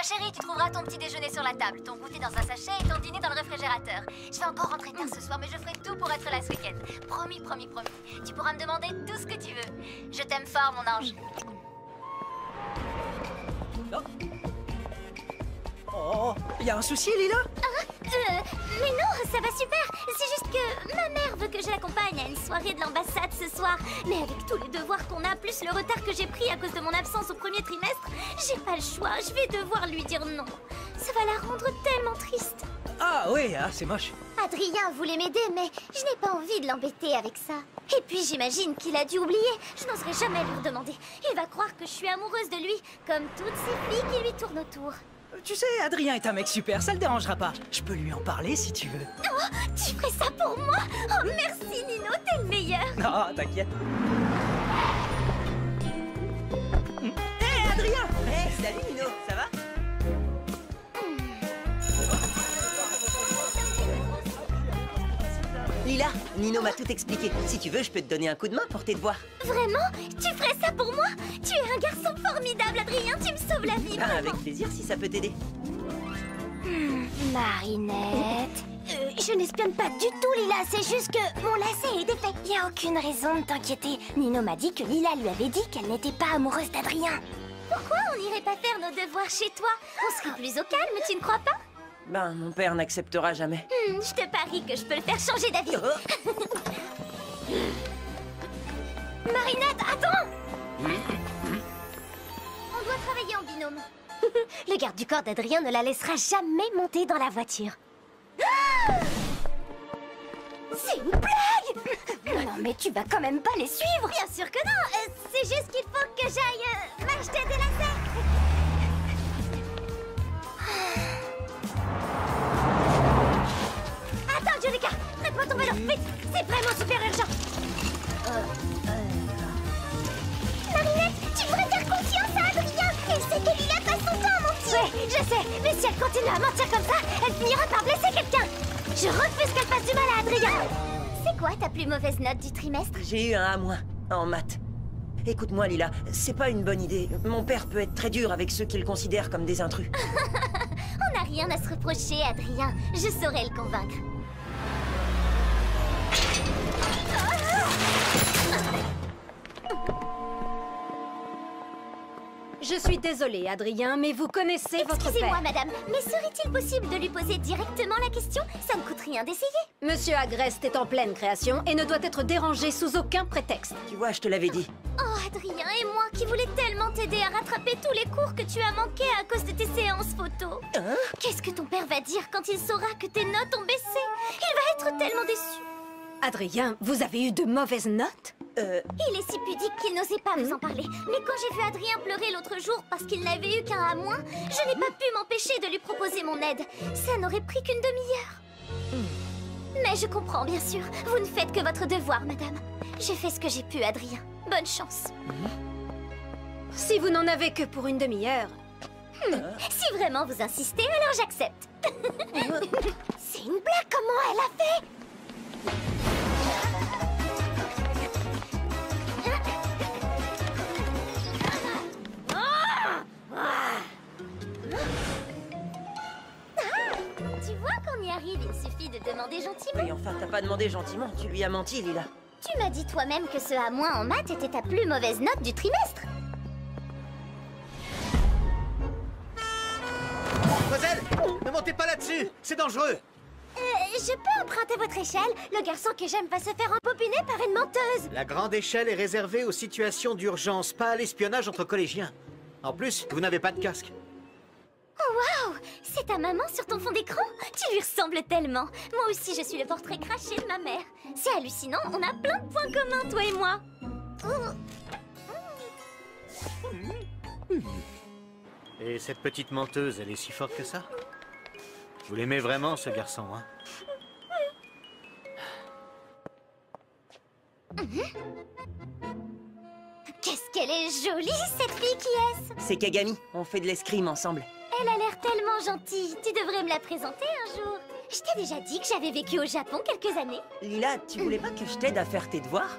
Ma chérie, tu trouveras ton petit déjeuner sur la table, ton goûter dans un sachet et ton dîner dans le réfrigérateur. Je vais encore rentrer tard ce soir, mais je ferai tout pour être là ce week-end. Promis, promis, promis. Tu pourras me demander tout ce que tu veux. Je t'aime fort, mon ange. Oh, y a un souci, Lila? Mais non, ça va super. C'est juste que ma mère veut que je l'accompagne à une soirée de l'ambassade ce soir. Mais avec tous les devoirs qu'on a, plus le retard que j'ai pris à cause de mon absence au premier trimestre, j'ai pas le choix. Je vais devoir lui dire non. Ça va la rendre tellement triste. Ah oui, c'est moche. Adrien voulait m'aider, mais je n'ai pas envie de l'embêter avec ça. Et puis j'imagine qu'il a dû oublier. Je n'oserais jamais lui redemander. Il va croire que je suis amoureuse de lui, comme toutes ces filles qui lui tournent autour. Tu sais, Adrien est un mec super, ça le dérangera pas. Je peux lui en parler si tu veux. Oh, tu ferais ça pour moi? Oh, merci Nino, t'es le meilleur. Non, t'inquiète. Hé, Adrien! Hey, salut Nino, ça va? Lila, Nino m'a tout expliqué. Si tu veux, je peux te donner un coup de main pour tes devoirs. Vraiment? Tu ferais ça pour moi? Tu es un garçon formidable, Adrien. Tu me sauves la vie, vraiment. Avec plaisir si ça peut t'aider. Marinette... je n'espionne pas du tout, Lila. C'est juste que mon lacet est défait. Il n'y a aucune raison de t'inquiéter. Nino m'a dit que Lila lui avait dit qu'elle n'était pas amoureuse d'Adrien. Pourquoi on n'irait pas faire nos devoirs chez toi? On serait plus au calme, tu ne crois pas? Ben, mon père n'acceptera jamais. Je te parie que je peux le faire changer d'avis. Marinette, attends! On doit travailler en binôme. Le garde du corps d'Adrien ne la laissera jamais monter dans la voiture. C'est une blague! Non, mais tu vas quand même pas les suivre! Bien sûr que non! C'est juste qu'il faut que j'aille m'acheter des lacets! Attends, Julika! Prête-moi ton vélo, vite! C'est vraiment super urgent! Marinette, tu devrais faire confiance à Adrien! Elle sait que Lila passe son temps à mentir! Ouais, je sais! Mais si elle continue à mentir comme ça, elle finira par blesser quelqu'un! Je refuse qu'elle fasse du mal à Adrien! C'est quoi ta plus mauvaise note du trimestre? J'ai eu un A- en maths. Écoute-moi, Lila, c'est pas une bonne idée. Mon père peut être très dur avec ceux qu'il considère comme des intrus. On n'a rien à se reprocher, Adrien. Je saurais le convaincre. Je suis désolée, Adrien, mais vous connaissez votre père. Excusez-moi, madame, mais serait-il possible de lui poser directement la question? Ça ne coûte rien d'essayer. Monsieur Agreste est en pleine création et ne doit être dérangé sous aucun prétexte. Tu vois, je te l'avais dit. Oh, Adrien, et moi qui voulais tellement t'aider à rattraper tous les cours que tu as manqués à cause de tes séances photo. Hein? Qu'est-ce que ton père va dire quand il saura que tes notes ont baissé? Il va être tellement déçu. Adrien, vous avez eu de mauvaises notes? Il est si pudique qu'il n'osait pas vous en parler. Mais quand j'ai vu Adrien pleurer l'autre jour parce qu'il n'avait eu qu'un A-, je n'ai pas pu m'empêcher de lui proposer mon aide. Ça n'aurait pris qu'une demi-heure. Mais je comprends, bien sûr. Vous ne faites que votre devoir, madame. J'ai fait ce que j'ai pu, Adrien. Bonne chance. Si vous n'en avez que pour une demi-heure... Si vraiment vous insistez, alors j'accepte. C'est une blague, comment elle a fait? Tu vois qu'on y arrive, il suffit de demander gentiment. Oui, enfin, t'as pas demandé gentiment. Tu lui as menti, Lila. Tu m'as dit toi-même que ce A- en maths était ta plus mauvaise note du trimestre. Mademoiselle, ne montez pas là-dessus, c'est dangereux. Je peux emprunter votre échelle? Le garçon que j'aime va se faire empopiner par une menteuse. La grande échelle est réservée aux situations d'urgence, pas à l'espionnage entre collégiens. En plus, vous n'avez pas de casque. Oh waouh! C'est ta maman sur ton fond d'écran? Tu lui ressembles tellement. Moi aussi, je suis le portrait craché de ma mère. C'est hallucinant, on a plein de points communs, toi et moi. Et cette petite menteuse, elle est si forte que ça? Vous l'aimez vraiment, ce garçon, hein? Qu'est-ce qu'elle est jolie, cette fille, qui est-ce? C'est Kagami, on fait de l'escrime ensemble. Elle a l'air tellement gentille. Tu devrais me la présenter un jour. Je t'ai déjà dit que j'avais vécu au Japon quelques années. Lila, tu voulais pas que je t'aide à faire tes devoirs?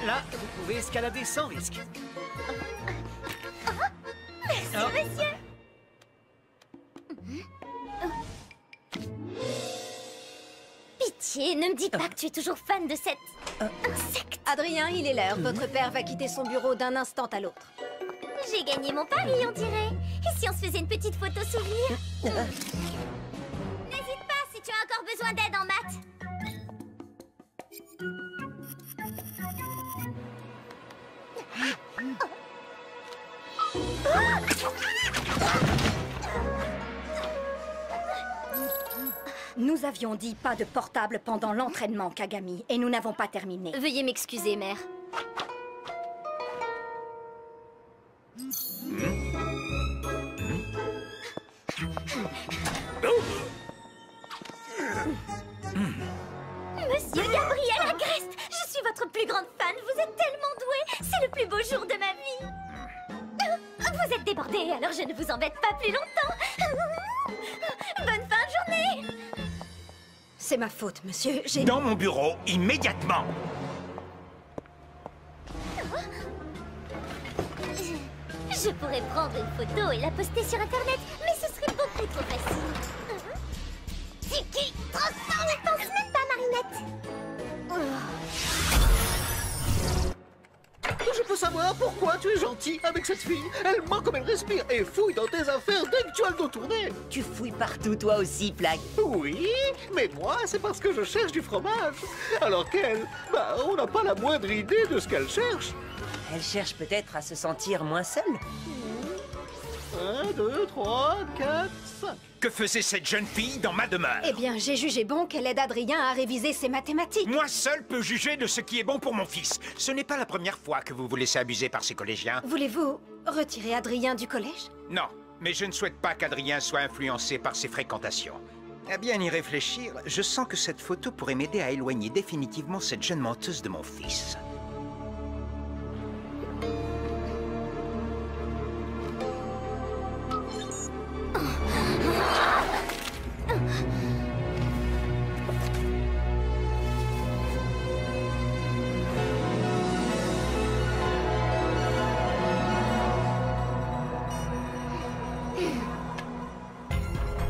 Là, vous pouvez escalader sans risque. Merci, monsieur. pitié, ne me dis pas que tu es toujours fan de cet insecte. Adrien, il est l'heure. Votre père va quitter son bureau d'un instant à l'autre. J'ai gagné mon pari, on dirait. Et si on se faisait une petite photo souvenir? N'hésite pas si tu as encore besoin d'aide en maths. Nous avions dit pas de portable pendant l'entraînement, Kagami, et nous n'avons pas terminé. Veuillez m'excuser, mère. Monsieur Gabriel Agreste, je suis votre plus grande fan. Vous êtes tellement doué. C'est le plus beau jour de ma vie. Vous êtes débordé, alors je ne vous embête pas plus longtemps. Bonne fin de journée. C'est ma faute, monsieur. J'ai... Dans mon bureau, immédiatement. Je pourrais prendre une photo et la poster sur Internet, mais ce serait beaucoup trop facile. Tiki, transforme, ne pense même pas, Marinette. Je peux savoir pourquoi tu es gentil avec cette fille. Elle ment comme elle respire et fouille dans tes affaires dès que tu as le dos tourné. Tu fouilles partout, toi aussi, Plague. Oui, mais moi, c'est parce que je cherche du fromage. Alors qu'elle, on n'a pas la moindre idée de ce qu'elle cherche. Elle cherche peut-être à se sentir moins seule. 1, 2, 3, 4, 5. Que faisait cette jeune fille dans ma demeure? Eh bien, j'ai jugé bon qu'elle aide Adrien à réviser ses mathématiques. Moi seul peux juger de ce qui est bon pour mon fils. Ce n'est pas la première fois que vous vous laissez abuser par ces collégiens. Voulez-vous retirer Adrien du collège? Non, mais je ne souhaite pas qu'Adrien soit influencé par ses fréquentations. À bien y réfléchir, je sens que cette photo pourrait m'aider à éloigner définitivement cette jeune menteuse de mon fils.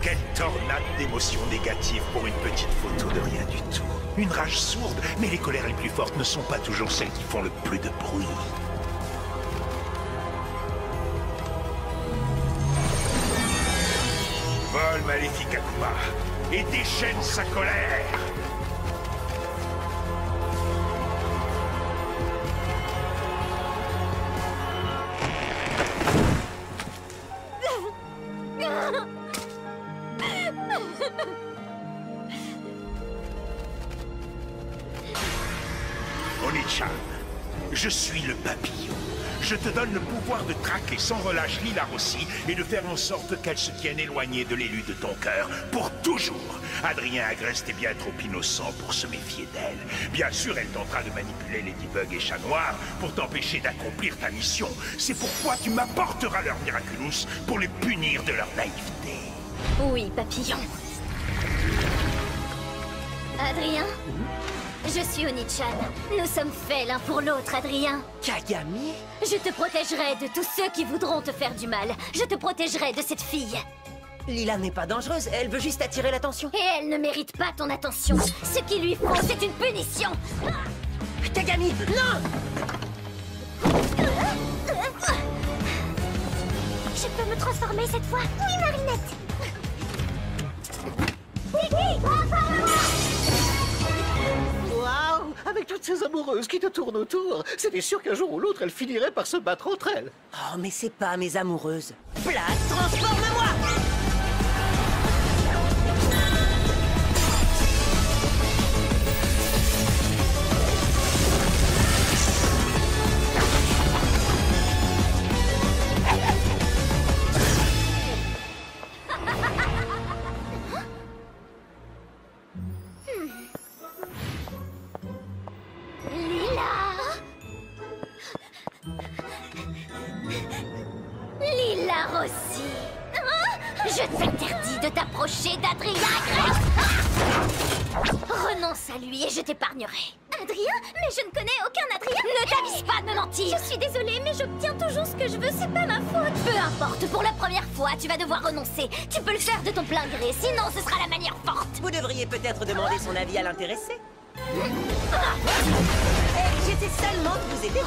Quelle tornade d'émotions négatives pour une petite photo de rien du tout. Une rage sourde, mais les colères les plus fortes ne sont pas toujours celles qui font le plus de bruit. Vole maléfique Akuma et déchaîne sa colère. Oni-chan, je suis le papillon. Je te donne le pouvoir de traquer sans relâche Lila Rossi et de faire en sorte qu'elle se tienne éloignée de l'élu de ton cœur pour toujours. Adrien Agreste est bien trop innocent pour se méfier d'elle. Bien sûr, elle tentera de manipuler Ladybug et Chat Noir pour t'empêcher d'accomplir ta mission. C'est pourquoi tu m'apporteras leur Miraculous pour les punir de leur naïveté. Oui, papillon. Adrien, je suis Oni-chan. Nous sommes faits l'un pour l'autre, Adrien. Kagami? Je te protégerai de tous ceux qui voudront te faire du mal. Je te protégerai de cette fille. Lila n'est pas dangereuse, elle veut juste attirer l'attention. Et elle ne mérite pas ton attention. Ce qu'il lui faut, c'est une punition. Kagami, non! Je peux me transformer cette fois? Oui, Marinette. Kiki, transforme-moi! Waouh! Avec toutes ces amoureuses qui te tournent autour, c'était sûr qu'un jour ou l'autre, elles finiraient par se battre entre elles. Oh, mais c'est pas mes amoureuses. Plague, transforme-moi! Lila Rossi. Je t'interdis de t'approcher d'Adrien Agreste. Renonce à lui et je t'épargnerai. Adrien? Mais je ne connais aucun Adrien. Ne t'avise pas de me mentir. Je suis désolée, mais j'obtiens toujours ce que je veux, c'est pas ma faute. Peu importe, pour la première fois, tu vas devoir renoncer. Tu peux le faire de ton plein gré, sinon ce sera la manière forte. Vous devriez peut-être demander son avis à l'intéressé. J'essaie seulement de vous aider.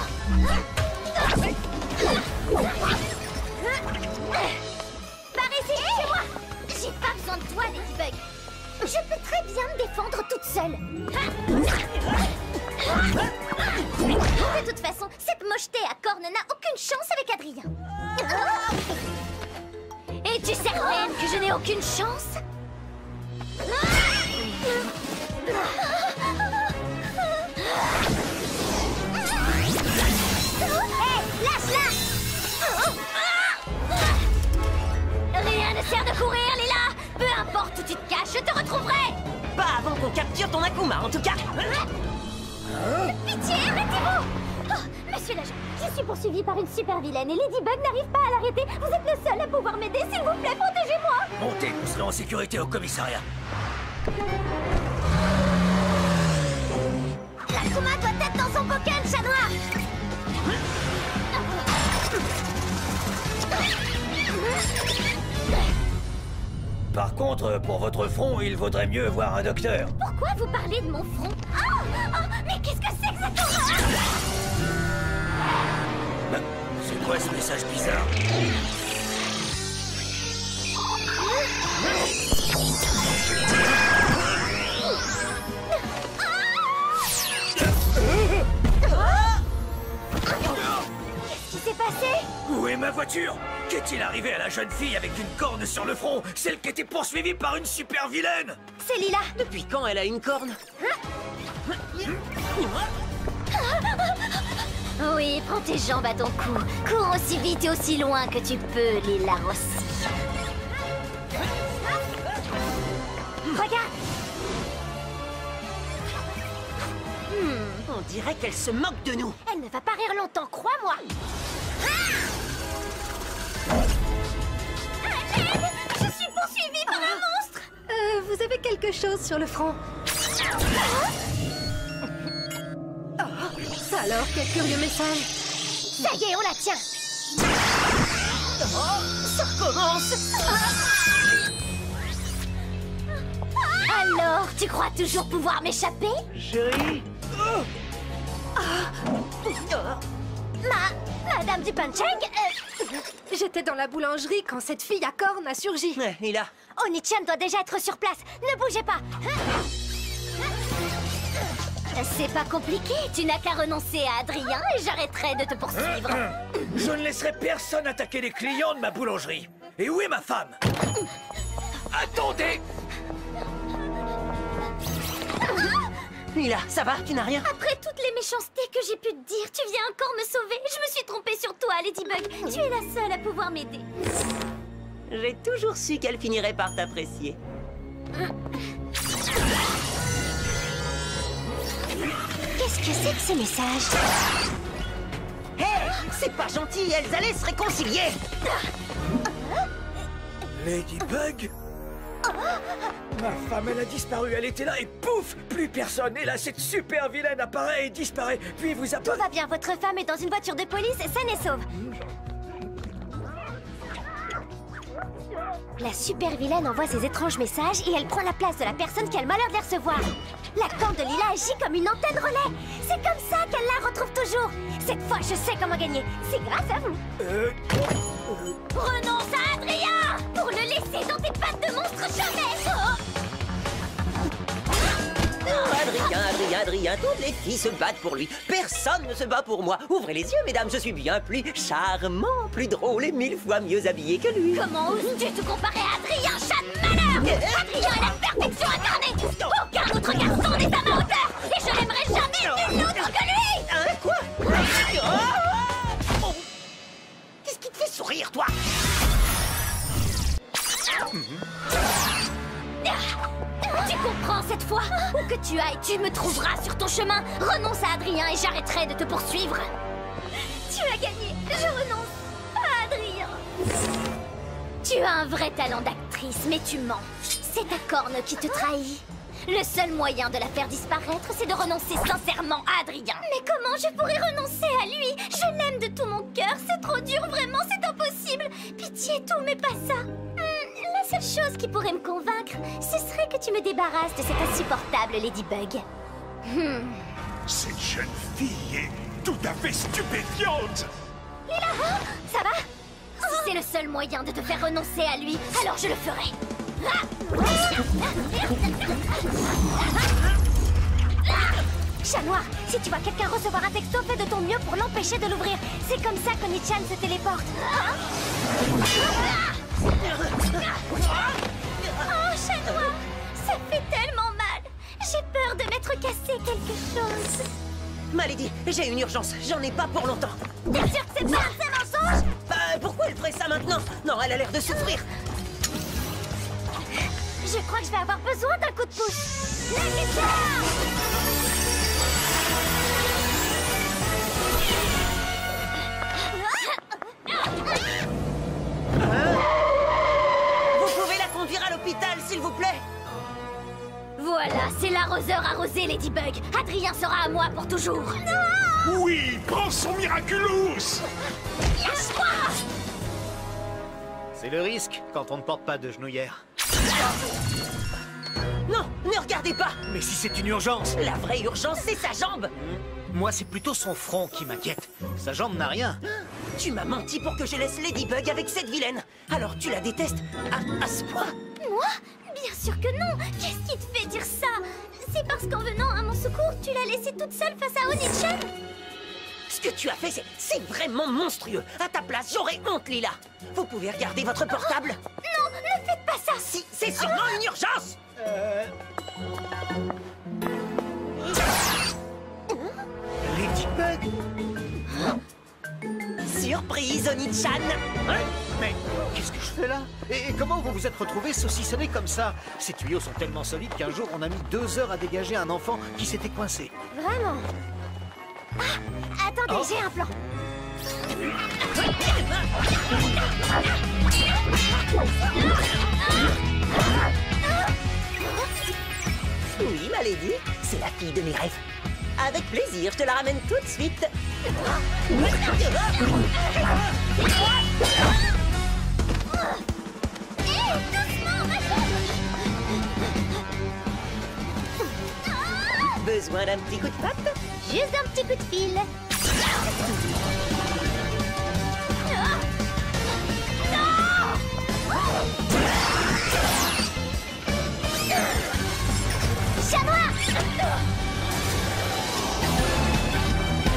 Par ici, chez moi. J'ai pas besoin de toi, Ladybug. Je peux très bien me défendre toute seule. De toute façon, cette mocheté à cornes n'a aucune chance avec Adrien. Et tu sais même que je n'ai aucune chance? Hé, lâche-la! Rien ne sert de courir, Lila! Peu importe où tu te caches, je te retrouverai! Pas avant qu'on capture ton Akuma, en tout cas. Pitié, arrêtez-vous! Oh, monsieur l'agent, je suis poursuivie par une super vilaine et Ladybug n'arrive pas à l'arrêter. Vous êtes le seul à pouvoir m'aider, s'il vous plaît, protégez-moi! Montez, vous serez en sécurité au commissariat. L'Akuma doit être dans son bocal, chat noir! Par contre, pour votre front, il vaudrait mieux voir un docteur. Pourquoi vous parlez de mon front? Oh, mais qu'est-ce que c'est que cette horreur? C'est quoi ce message bizarre? Qu'est-ce qui s'est passé? Où est ma voiture? Qu'est-il arrivé à la jeune fille avec une corne sur le front? Celle qui était poursuivie par une super vilaine? C'est Lila. Depuis quand elle a une corne? Oui, prends tes jambes à ton cou. Cours aussi vite et aussi loin que tu peux, Lila Rossi. Regarde. On dirait qu'elle se moque de nous. Elle ne va pas rire longtemps, crois-moi. Je suis poursuivie par un monstre. Vous avez quelque chose sur le front. Ça alors, quel curieux message. Ça y est, on la tient. Ça recommence. Alors, tu crois toujours pouvoir m'échapper? Chérie. Madame du Punching, J'étais dans la boulangerie quand cette fille à cornes a surgi. Lila. Oni-chan doit déjà être sur place. Ne bougez pas. C'est pas compliqué. Tu n'as qu'à renoncer à Adrien et j'arrêterai de te poursuivre. Je ne laisserai personne attaquer les clients de ma boulangerie. Et où est ma femme? Attendez! Lila, ça va? Tu n'as rien? Après toutes les méchancetés que j'ai pu te dire, tu viens encore me sauver. Je me suis trompée sur toi, Ladybug. Tu es la seule à pouvoir m'aider. J'ai toujours su qu'elle finirait par t'apprécier. Qu'est-ce que c'est que ce message? Hé, c'est pas gentil, elles allaient se réconcilier. Ladybug? Ma femme, elle a disparu, elle était là et pouf! Plus personne. Et là, cette super vilaine apparaît et disparaît. Puis vous Tout apparaît... va bien, votre femme est dans une voiture de police, saine et sauve. La super vilaine envoie ses étranges messages et elle prend la place de la personne qui a le malheur de les recevoir. La corne de Lila agit comme une antenne relais. C'est comme ça qu'elle la retrouve toujours. Cette fois, je sais comment gagner. C'est grâce à vous. Renonce à Adrien pour le laisser dans tes pattes de monstre jamais. Adrien, toutes les filles se battent pour lui. Personne ne se bat pour moi. Ouvrez les yeux, mesdames, je suis bien plus charmant, plus drôle et 1000 fois mieux habillé que lui. Comment oses-tu te comparer à Adrien, chat de malheur? Adrien est la perfection incarnée. Aucun autre garçon n'est à ma hauteur. Et je n'aimerais jamais nul autre que lui. Hein, quoi? Qu'est-ce qui te fait sourire, toi? Tu comprends cette fois? Où que tu ailles, tu me trouveras sur ton chemin. Renonce à Adrien et j'arrêterai de te poursuivre. Tu as gagné. Je renonce à Adrien. Tu as un vrai talent d'actrice, mais tu mens. C'est ta corne qui te trahit. Le seul moyen de la faire disparaître, c'est de renoncer sincèrement à Adrien. Mais comment je pourrais renoncer à lui? Je l'aime de tout mon cœur. C'est trop dur, vraiment, c'est impossible. Pitié, tout, mais pas ça. La seule chose qui pourrait me convaincre, ce serait que tu me débarrasses de cette insupportable Ladybug. Cette jeune fille est tout à fait stupéfiante. Lila, ça va? Si c'est le seul moyen de te faire renoncer à lui, alors je le ferai. Chat noir, si tu vois quelqu'un recevoir un texto, fais de ton mieux pour l'empêcher de l'ouvrir. C'est comme ça qu'Oni-chan se téléporte. Oh, chat noir, ça fait tellement mal. J'ai peur de m'être cassé quelque chose. Malady, j'ai une urgence, j'en ai pas pour longtemps. T'es sûr que c'est pas un mensonge? Pourquoi elle ferait ça maintenant? Non, elle a l'air de souffrir. Je crois que je vais avoir besoin d'un coup de pouce. Laissez-moi! Vous pouvez la conduire à l'hôpital, s'il vous plaît? Voilà, c'est l'arroseur arrosé, Ladybug. Adrien sera à moi pour toujours. Non! Oui, prends son Miraculous. Lâche-moi! C'est le risque quand on ne porte pas de genouillère. Non, ne regardez pas. Mais si c'est une urgence! La vraie urgence, c'est sa jambe. Moi, c'est plutôt son front qui m'inquiète. Sa jambe n'a rien. Tu m'as menti pour que je laisse Ladybug avec cette vilaine. Alors tu la détestes à ce point? Moi? Bien sûr que non. Qu'est-ce qui te fait dire ça? C'est parce qu'en venant à mon secours, tu l'as laissée toute seule face à Oni-chan? Ce que tu as fait, c'est vraiment monstrueux. À ta place, j'aurais honte, Lila. Vous pouvez regarder votre portable? Non, ne faites pas ça. Si, c'est sûrement une urgence. Ladybug? Surprise, Oni-chan. Mais qu'est-ce que je fais là? Et comment vous vous êtes retrouvés saucissonnés comme ça? Ces tuyaux sont tellement solides qu'un jour on a mis 2 heures à dégager un enfant qui s'était coincé. Vraiment? Ah, attendez, j'ai un plan. Oui, ma lady, c'est la fille de mes rêves. Avec plaisir, je te la ramène tout de suite. Besoin d'un petit coup de patte? Juste un petit coup de fil. Chat noir!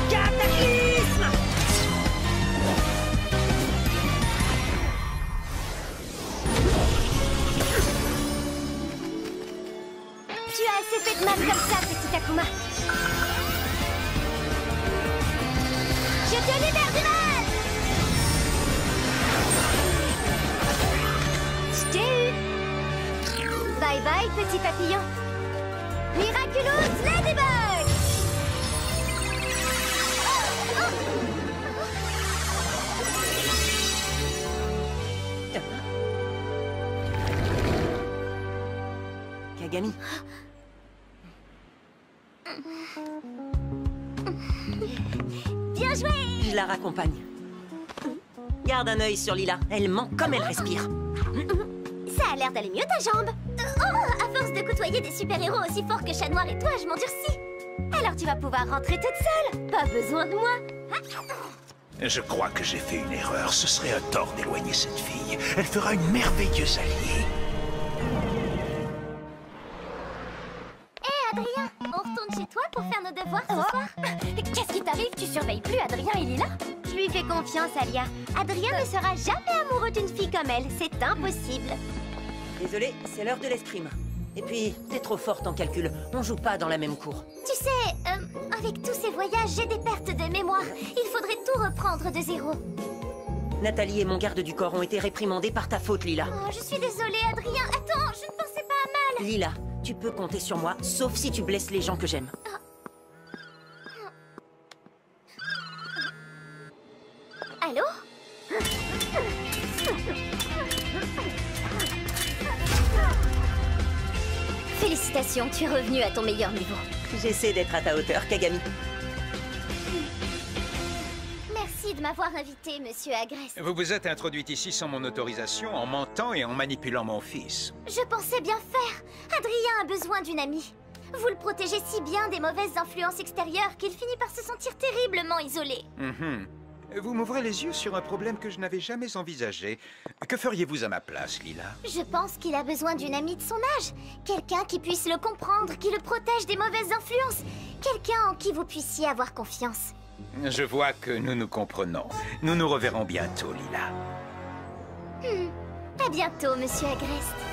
Cataclysme! Tu as assez fait de mal comme ça, petit Akuma. Je te libère du mal! Je t'ai eu! Bye bye, petit papillon. Miraculous Ladybug! Kagami. Bien joué! Je la raccompagne. Garde un œil sur Lila. Elle ment comme elle respire. Ça a l'air d'aller mieux ta jambe. Oh, à force de côtoyer des super-héros aussi forts que Chat Noir et toi, je m'endurcis. Alors tu vas pouvoir rentrer toute seule. Pas besoin de moi. Je crois que j'ai fait une erreur. Ce serait un tort d'éloigner cette fille. Elle fera une merveilleuse alliée. Hé Adrien, on retourne chez toi pour faire nos devoirs ce soir? Qu'est-ce qui t'arrive? Tu surveilles plus Adrien et Lila? Je lui fais confiance, Alia. Adrien ne sera jamais amoureux d'une fille comme elle. C'est impossible. Désolé, c'est l'heure de l'escrime. Et puis, t'es trop forte en calcul. On joue pas dans la même cour. Tu sais, avec tous ces voyages, j'ai des pertes de mémoire. Il faudrait tout reprendre de zéro. Nathalie et mon garde du corps ont été réprimandés par ta faute, Lila. Oh, je suis désolée, Adrien. Attends, je ne pensais pas à mal. Lila, tu peux compter sur moi, sauf si tu blesses les gens que j'aime. Allô? Félicitations, tu es revenu à ton meilleur niveau. J'essaie d'être à ta hauteur, Kagami. Merci de m'avoir invité, monsieur Agreste. Vous vous êtes introduite ici sans mon autorisation, en mentant et en manipulant mon fils. Je pensais bien faire. Adrien a besoin d'une amie. Vous le protégez si bien des mauvaises influences extérieures qu'il finit par se sentir terriblement isolé. Vous m'ouvrez les yeux sur un problème que je n'avais jamais envisagé. Que feriez-vous à ma place, Lila? Je pense qu'il a besoin d'une amie de son âge. Quelqu'un qui puisse le comprendre, qui le protège des mauvaises influences. Quelqu'un en qui vous puissiez avoir confiance. Je vois que nous nous comprenons. Nous nous reverrons bientôt, Lila. À bientôt, monsieur Agreste.